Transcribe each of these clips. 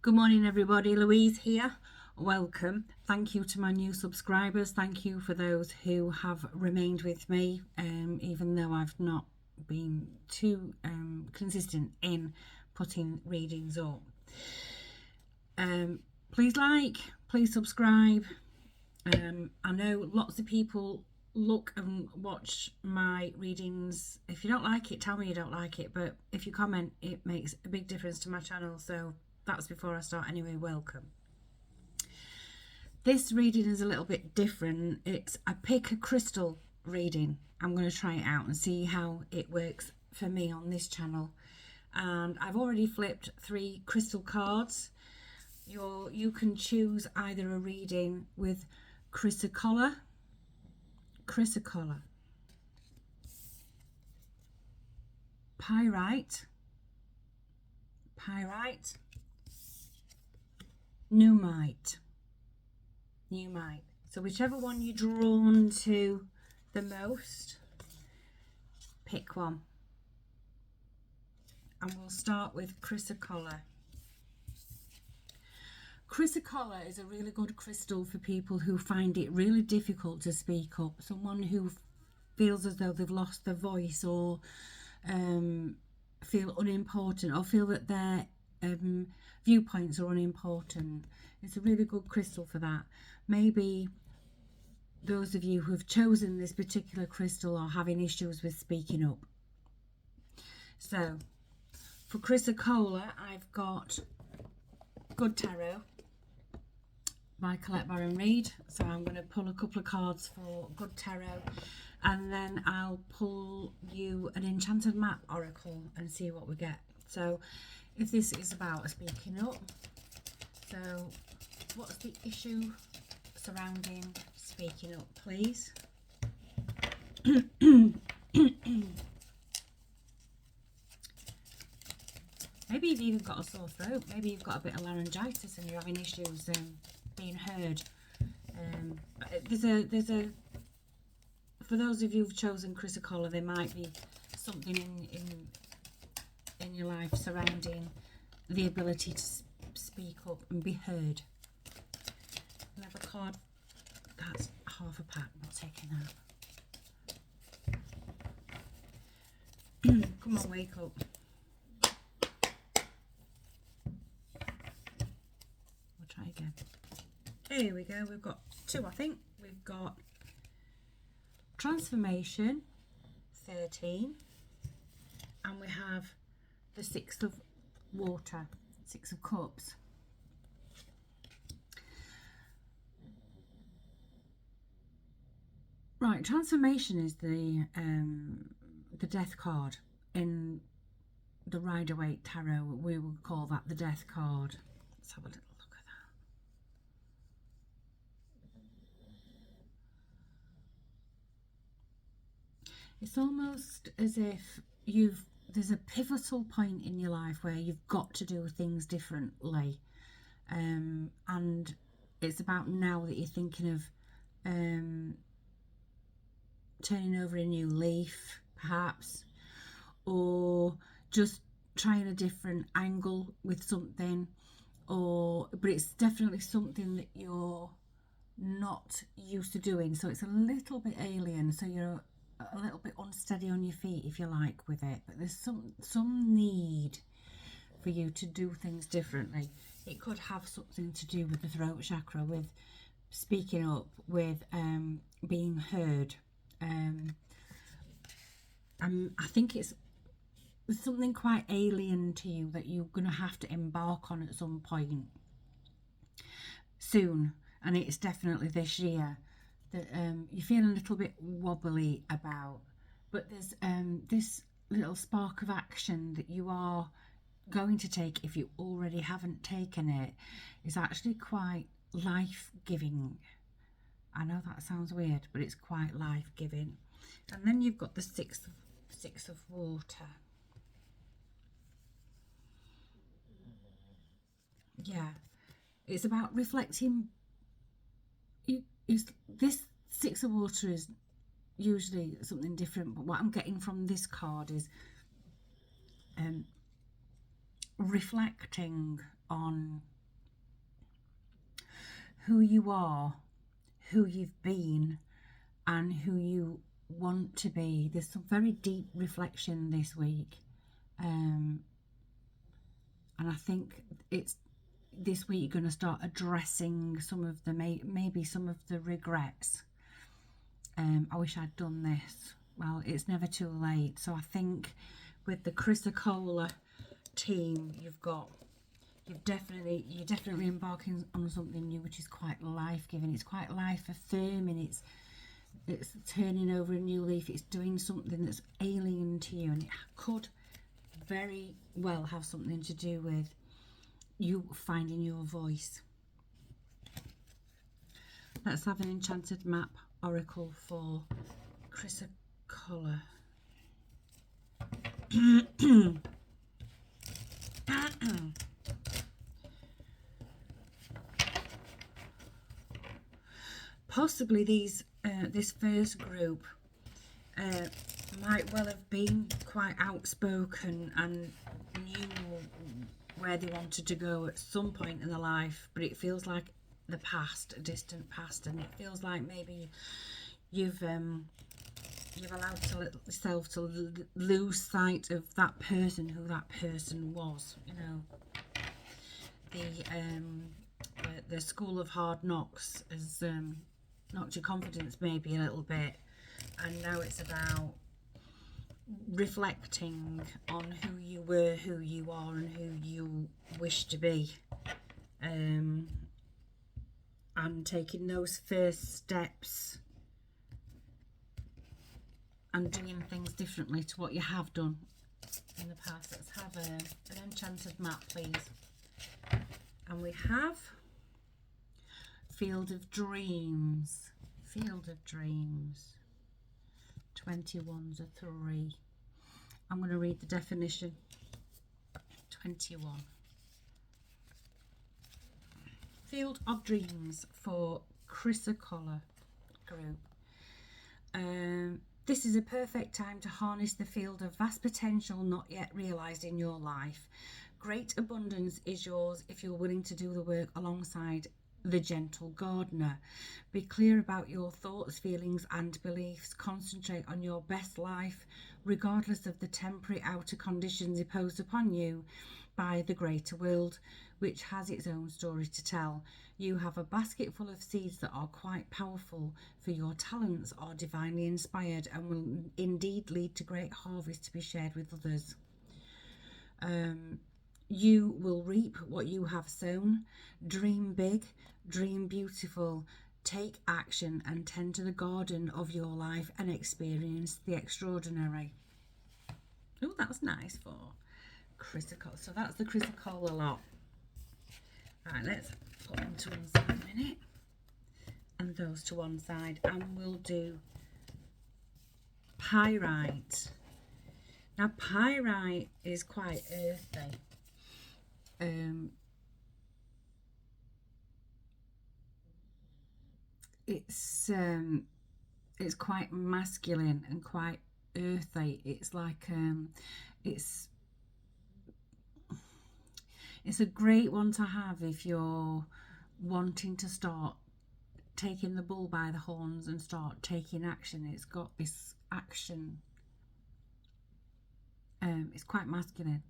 Good morning, everybody. Louise here. Welcome. Thank you to my new subscribers. Thank you for those who have remained with me, even though I've not been too consistent in putting readings up. Please like, please subscribe. I know lots of people look and watch my readings. If you don't like it, tell me you don't like it, but if you comment, it makes a big difference to my channel. So that's before I start anyway. Welcome. This reading is a little bit different. It's a pick a crystal reading. I'm going to try it out and see how it works for me on this channel. And I've already flipped 3 crystal cards. You can choose either a reading with chrysocolla, pyrite, numite. So whichever one you're drawn to the most, pick one. And we'll start with chrysocolla. Chrysocolla is a really good crystal for people who find it really difficult to speak up. Someone who feels as though they've lost their voice, or feel unimportant, or feel that their viewpoints are unimportant. It's a really good crystal for that. Maybe those of you who have chosen this particular crystal are having issues with speaking up. So for chrysocolla, I've got Good Tarot by Colette Baron Reid. So I'm going to pull a couple of cards for Good Tarot, and then I'll pull you an Enchanted Map Oracle and see what we get. So if this is about speaking up, so what's the issue surrounding speaking up, please? Maybe you've even got a sore throat. Maybe you've got a bit of laryngitis and you're having issues being heard. There's a for those of you who've chosen chrysocolla, there might be something in your life surrounding the ability to speak up and be heard. Another card. That's half a pack. I'm not taking that. Come on, wake up. We'll try again. Here we go. We've got 2, I think. We've got Transformation, 13, and we have the 6 of Water, 6 of Cups. Right, Transformation is the Death card in the Rider-Waite Tarot. We will call that the Death card. Let's have a little look at that. It's almost as if there's a pivotal point in your life where you've got to do things differently, and it's about now that you're thinking of turning over a new leaf, perhaps, or just trying a different angle with something, but it's definitely something that you're not used to doing, so it's a little bit alien, so you're a little bit unsteady on your feet, if you like, with it. But there's some need for you to do things differently. It could have something to do with the throat chakra, with speaking up, with being heard. I think it's something quite alien to you that you're going to have to embark on at some point soon, and it's definitely this year that you feel a little bit wobbly about, but there's this little spark of action that you are going to take, if you already haven't taken it, is actually quite life-giving. I know that sounds weird, but it's quite life-giving. And then you've got the 6 of Water. Yeah, it's about reflecting. This 6 of Water is usually something different, but what I'm getting from this card is reflecting on who you are, who you've been, and who you want to be. There's some very deep reflection this week, and I think it's this week you're going to start addressing some of the maybe some of the regrets. I wish I'd done this. Well, it's never too late. So I think with the Chrysocolla team, you're definitely embarking on something new, which is quite life-giving. It's quite life-affirming. It's turning over a new leaf. It's doing something that's alien to you, and it could very well have something to do with you finding your voice. Let's have an enchanted map oracle for Chrysocolla. Possibly this first group might well have been quite outspoken and knew where they wanted to go at some point in their life, but it feels like the past, a distant past, and it feels like maybe you've allowed yourself to lose sight of that person, who that person was. You know, the school of hard knocks has knocked your confidence maybe a little bit, and now it's about reflecting on who you were, who you are, and who you wish to be, and taking those first steps and doing things differently to what you have done in the past. Let's have an enchanted map, please. And we have Field of Dreams. Field of Dreams. 21's a 3. I'm going to read the definition. 21. Field of Dreams for Chrysocolla group. This is a perfect time to harness the field of vast potential not yet realised in your life. Great abundance is yours if you're willing to do the work alongside the gentle gardener. Be clear about your thoughts, feelings and beliefs. Concentrate on your best life, regardless of the temporary outer conditions imposed upon you by the greater world, which has its own story to tell. You have a basket full of seeds that are quite powerful, for your talents are divinely inspired and will indeed lead to great harvest to be shared with others. You will reap what you have sown. Dream big, dream beautiful, take action and tend to the garden of your life and experience the extraordinary. Oh, that was nice for Chrysocolla. So that's the Chrysocolla lot. Right, let's put them to one side a minute and those to one side, and we'll do Pyrite. Now Pyrite is quite earthy. It's quite masculine and quite earthy. It's like it's a great one to have if you're wanting to start taking the bull by the horns and start taking action. It's got this action. It's quite masculine.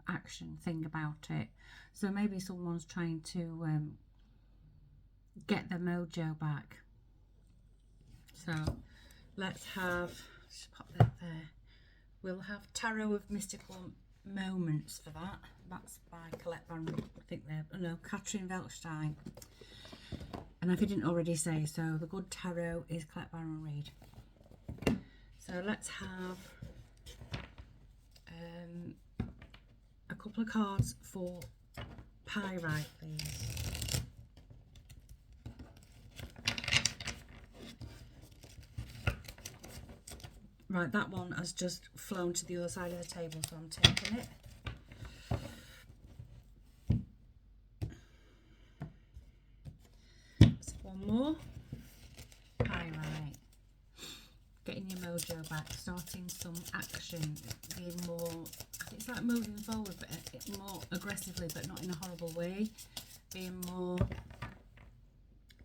Action thing about it. So maybe someone's trying to get their mojo back. So let's pop that there. We'll have Tarot of Mystical Moments for that. That's by Colette Baron, I think Catherine Weltstein. And if I didn't already say so, the good tarot is Colette Baron Reid. So let's have a couple of cards for Pyrite, please. Right, that one has just flown to the other side of the table, so I'm taking it. So one more. Pyrite. Getting your mojo back, starting some action, being more, it's like moving forward, but more aggressively, but not in a horrible way. Being more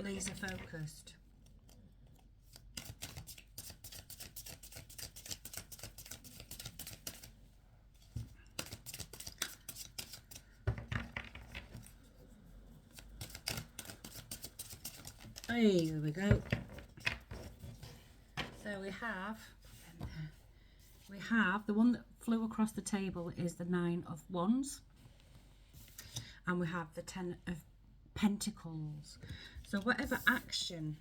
laser focused. Here we go. So we have the one that flew across the table is the 9 of Wands, and we have the 10 of Pentacles. So whatever action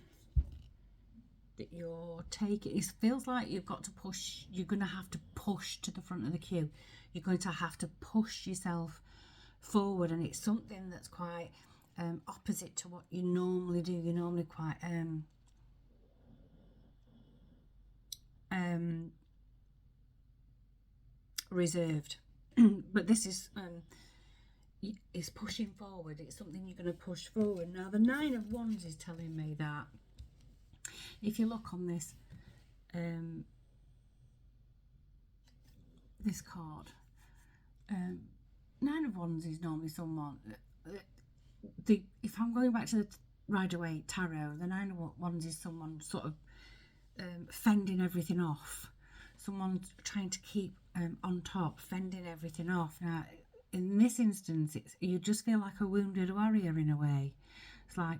that you're taking, it feels like you've got to push. You're going to have to push to the front of the queue. You're going to have to push yourself forward, and it's something that's quite opposite to what you normally do. You're normally quite reserved, but this is pushing forward. It's something you're going to push forward. Now the 9 of Wands is telling me that if you look on this this card, 9 of Wands is normally someone if I'm going back to the Rider-Waite Tarot, the 9 of Wands is someone sort of fending everything off. Someone's trying to keep on top, fending everything off. Now, in this instance, you just feel like a wounded warrior in a way. It's like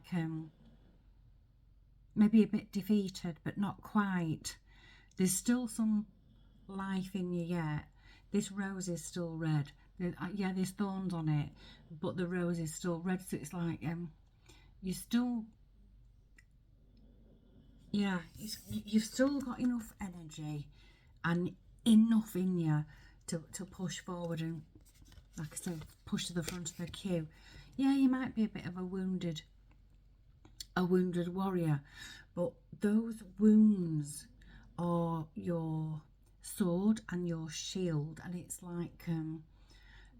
maybe a bit defeated, but not quite. There's still some life in you yet. This rose is still red. Yeah, there's thorns on it, but the rose is still red. So it's like you still, yeah, you've still got enough energy and enough in you to push forward and, like I said, push to the front of the queue. Yeah, you might be a bit of a wounded warrior, but those wounds are your sword and your shield, and it's like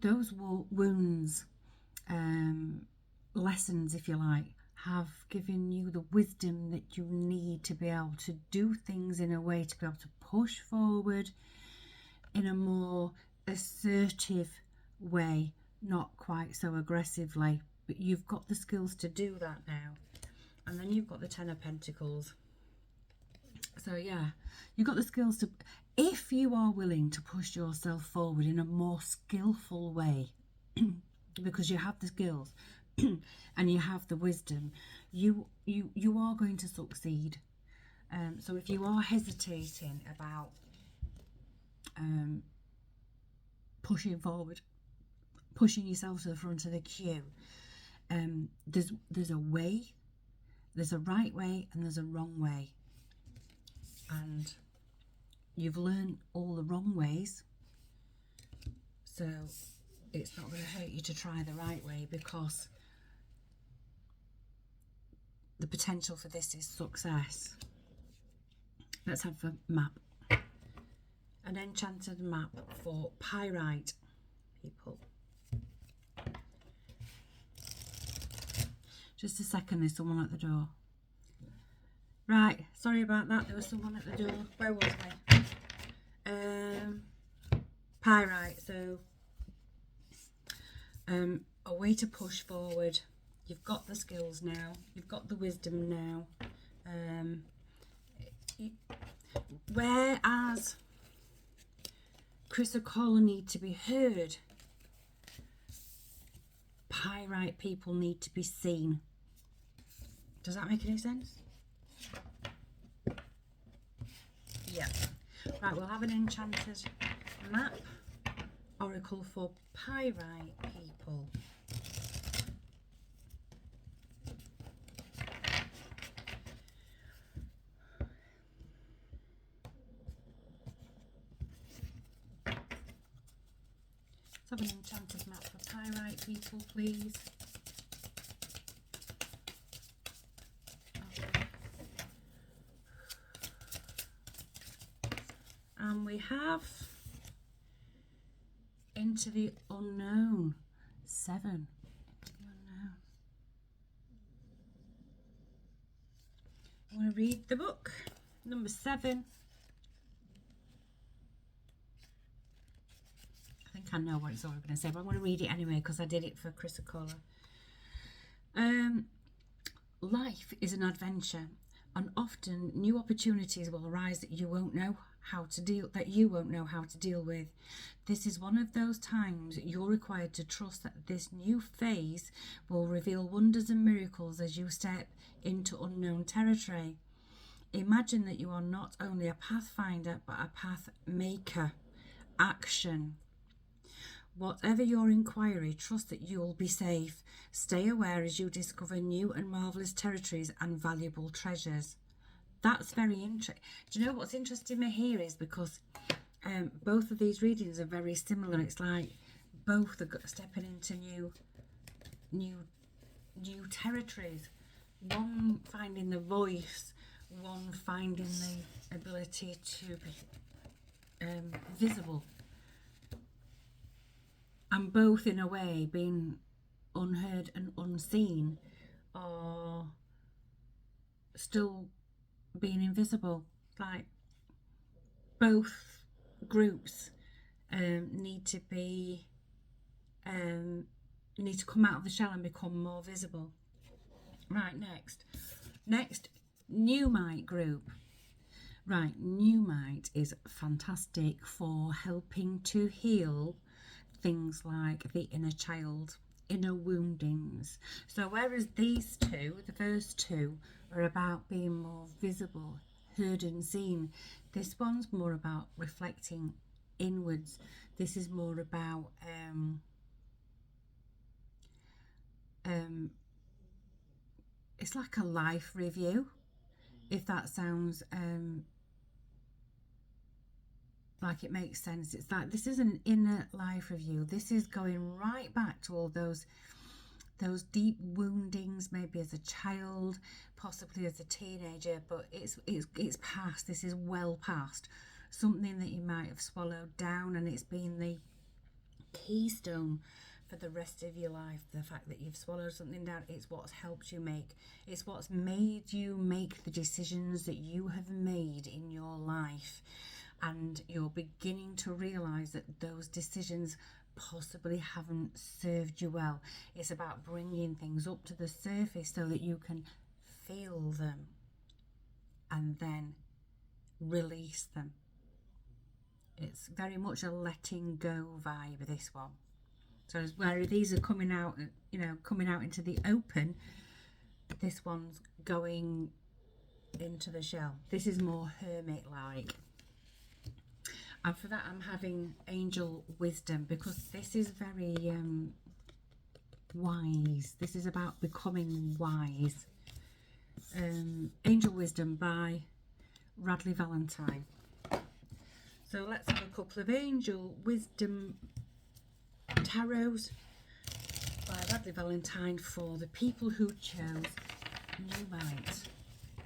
those wounds, lessons if you like, have given you the wisdom that you need to be able to do things in a way to be able to push forward in a more assertive way, not quite so aggressively, but you've got the skills to do that now. And then you've got the 10 of Pentacles. So yeah, you've got the skills to, if you are willing to push yourself forward in a more skillful way, because you have the skills and you have the wisdom, you are going to succeed. So if you are hesitating about pushing forward, pushing yourself to the front of the queue, there's a way, there's a right way and there's a wrong way, and you've learned all the wrong ways, so it's not going to hurt you to try the right way, because the potential for this is success. Let's have a map. An enchanted map for pyrite people. Just a second, there's someone at the door. Right, sorry about that, there was someone at the door. Where was I? Pyrite, so a way to push forward. You've got the skills now, you've got the wisdom now. Whereas chrysocolla need to be heard, pyrite people need to be seen. Does that make any sense? Yeah. Right, we'll have an enchanted map oracle for pyrite people. Let's have an enchanted map for pyrite people, please. And we have Into the Unknown, 7. Into the Unknown. I want to read the book, number 7. I think I know what it's all going to say, but I'm going to read it anyway because I did it for chrysocolla. Life is an adventure, and often new opportunities will arise that you won't know how to deal with. This is one of those times you're required to trust that this new phase will reveal wonders and miracles as you step into unknown territory. Imagine that you are not only a pathfinder but a path maker. Action. Whatever your inquiry, trust that you'll be safe. Stay aware as you discover new and marvellous territories and valuable treasures. That's very interesting. Do you know what's interesting me here is because both of these readings are very similar. It's like both are stepping into new territories. One finding the voice, one finding the ability to be visible. And both, in a way, being unheard and unseen, are still being invisible. Like both groups need to come out of the shell and become more visible. Right, next, Newmite group. Right, Newmite is fantastic for helping to heal things like the inner child, inner woundings. So whereas these two, the first two, are about being more visible, heard and seen, this one's more about reflecting inwards. This is more about it's like a life review, if that sounds like it makes sense. It's like this is an inner life review. This is going right back to all those deep woundings, maybe as a child, possibly as a teenager, but it's past. This is well past something that you might have swallowed down, and it's been the keystone for the rest of your life. The fact that you've swallowed something down, it's what's helped you it's what's made you make the decisions that you have made in your life. And you're beginning to realise that those decisions possibly haven't served you well. It's about bringing things up to the surface so that you can feel them and then release them. It's very much a letting go vibe, this one. So where these are coming out into the open, this one's going into the shell. This is more hermit-like. And for that, I'm having angel wisdom, because this is very wise. This is about becoming wise. Angel Wisdom by Radleigh Valentine. So let's have a couple of Angel Wisdom tarots by Radleigh Valentine for the people who chose Newmite.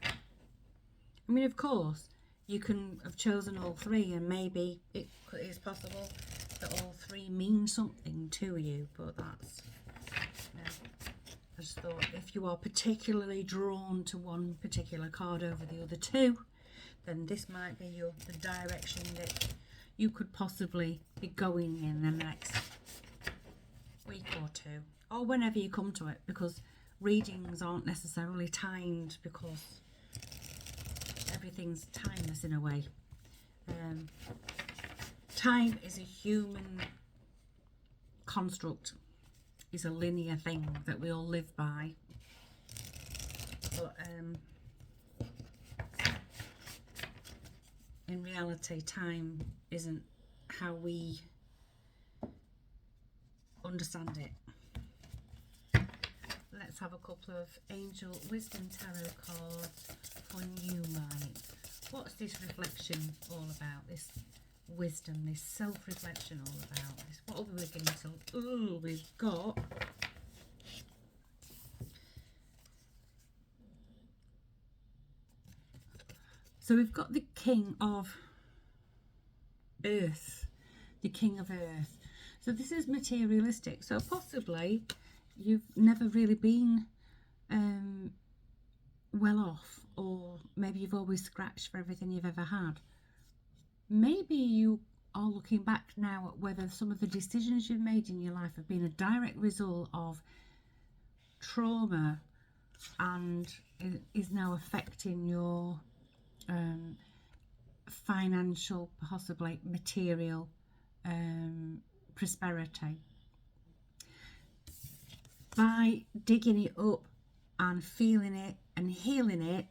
I mean, of course, you can have chosen all three, and maybe it is possible that all three mean something to you, but that's, I just thought if you are particularly drawn to one particular card over the other two, then this might be the direction that you could possibly be going in the next week or two, or whenever you come to it, because readings aren't necessarily timed, because everything's timeless in a way. Time is a human construct. It's a linear thing that we all live by. But in reality, time isn't how we understand it. Let's have a couple of Angel Wisdom Tarot cards for Newmite. What's this reflection all about? This wisdom, this self-reflection all about? This, what are we beginning to... Ooh, we've got... So we've got the King of Earth. The King of Earth. So this is materialistic. So possibly you've never really been well off, or maybe you've always scratched for everything you've ever had. Maybe you are looking back now at whether some of the decisions you've made in your life have been a direct result of trauma, and is now affecting your financial, possibly material prosperity. By digging it up and feeling it and healing it,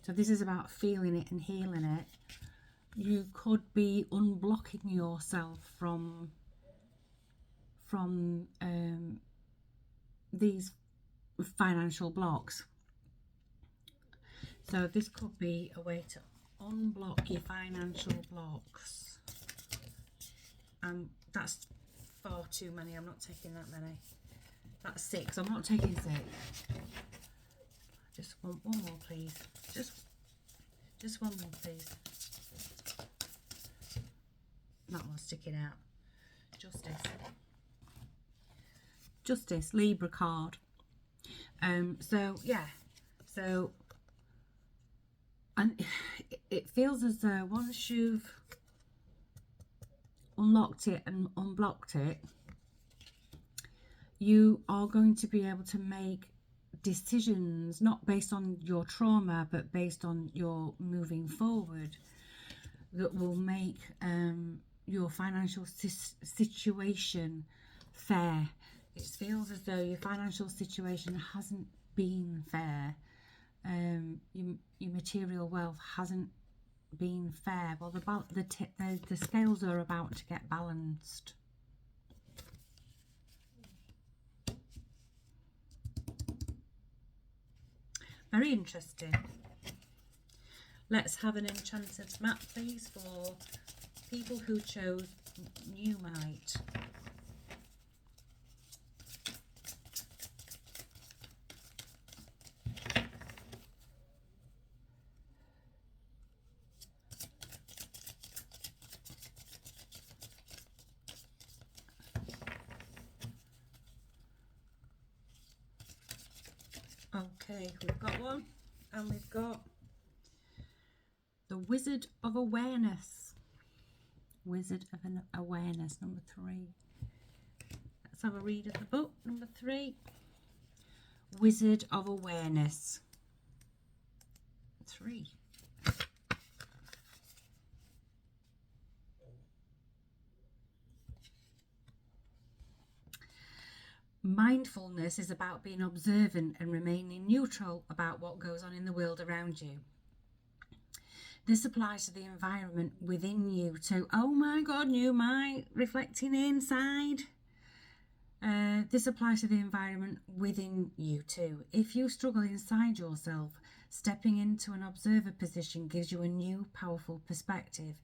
so this is about feeling it and healing it, you could be unblocking yourself from these financial blocks. So this could be a way to unblock your financial blocks. That's far too many. I'm not taking that many. That's 6. I'm not taking 6. Just one more, please. Just one more, please. That one's sticking out. Justice, Libra card. So yeah, so, and it feels as though once you've unlocked it and unblocked it, you are going to be able to make decisions not based on your trauma but based on your moving forward, that will make your financial situation fair. It feels as though your financial situation hasn't been fair. Your material wealth hasn't been fair. Well, the scales are about to get balanced. Very interesting. Let's have an enchanted map, please, for people who chose Numite. Okay, we've got one, and we've got the Wizard of Awareness. Wizard of Awareness, number 3. Let's have a read of the book, number 3. Wizard of Awareness. 3. Mindfulness is about being observant and remaining neutral about what goes on in the world around you. This applies to the environment within you too. Oh my God, Numite, reflecting inside. This applies to the environment within you too. If you struggle inside yourself, stepping into an observer position gives you a new, powerful perspective.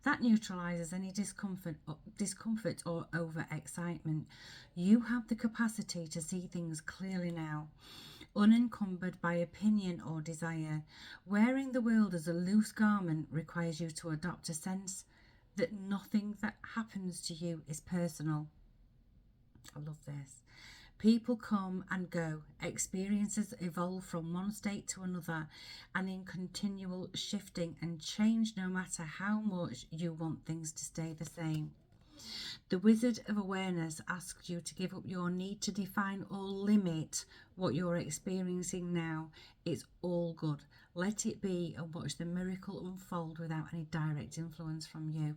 That neutralizes any discomfort or overexcitement. You have the capacity to see things clearly now, unencumbered by opinion or desire. Wearing the world as a loose garment requires you to adopt a sense that nothing that happens to you is personal. I love this. People come and go. Experiences evolve from one state to another and in continual shifting and change, no matter how much you want things to stay the same. The Wizard of Awareness asks you to give up your need to define or limit what you're experiencing now. It's all good. Let it be and watch the miracle unfold without any direct influence from you.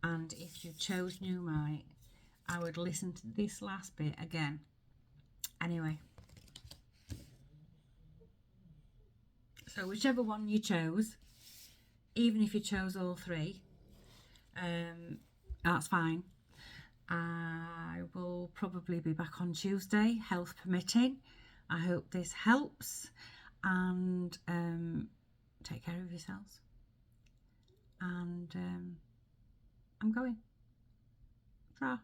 And if you chose Numite, I would listen to this last bit again. Anyway, so whichever one you chose, even if you chose all 3, that's fine. I will probably be back on Tuesday, health permitting. I hope this helps, and take care of yourselves. And I'm going. Ta.